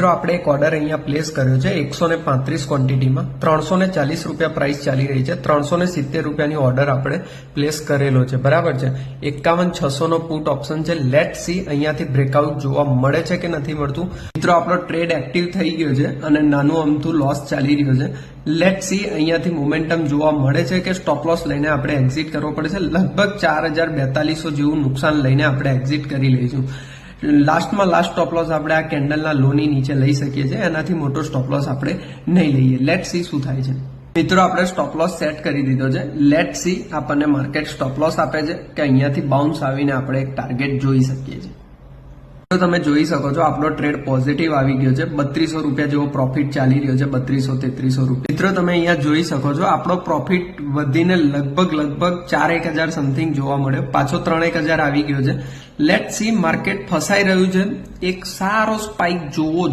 મિત્રો આપણે એક ઓર્ડર અહીંયા પ્લેસ કર્યો છે 135 ક્વોન્ટિટીમાં 340 રૂપિયા પ્રાઇસ ચાલી રહી છે. 370 રૂપિયાની ઓર્ડર આપણે પ્લેસ કરેલો છે, બરાબર છે. 51,600 નો પુટ ઓપ્શન છે. લેટ સી અહીંયાથી બ્રેકઆઉટ જોવા મળે છે કે નથી મળતું. મિત્રો આપણો ટ્રેડ એક્ટિવ થઈ ગયો છે અને નાનું અમથું લોસ ચાલી રહ્યો છે. લેટ સી અહીંયાથી મોમેન્ટમ જોવા મળે છે કે સ્ટોપ લોસ લઈને આપણે એક્ઝિટ કરવો પડે છે. લગભગ 4,042 જેવું નુકસાન લઈને આપણે એક્ઝિટ કરી લઈશું. લાસ્ટમાં લાસ્ટ સ્ટોપ લોસ આપણે આ કેન્ડલના લોની નીચે લઈ શકીએ છીએ. એનાથી મોટો સ્ટોપ લોસ આપણે નહીં લઈએ. લેટ સી શું થાય છે. મિત્રો આપણે સ્ટોપ લોસ સેટ કરી દીધો છે. લેટ સી આપણને માર્કેટ સ્ટોપ લોસ આપે છે કે અહીંયાથી બાઉન્સ આવીને આપણે એક ટાર્ગેટ જોઈ શકીએ છીએ. તમે જોઈ શકો છો આપણો ટ્રેડ પોઝિટિવ આવી ગયો છે. 3200 રૂપિયા જેવો પ્રોફિટ ચાલી રહ્યો છે. 3200-3300 રૂપિયા. મિત્રો તમે અહીંયા જોઈ શકો છો આપણો પ્રોફિટ વધીને લગભગ 4,000 સમથિંગ જોવા મળ્યો. પાછો 3,000 આવી ગયો છે. લેટ સી માર્કેટ ફસાઈ રહ્યું છે. એક સારો સ્પાઇક જોવો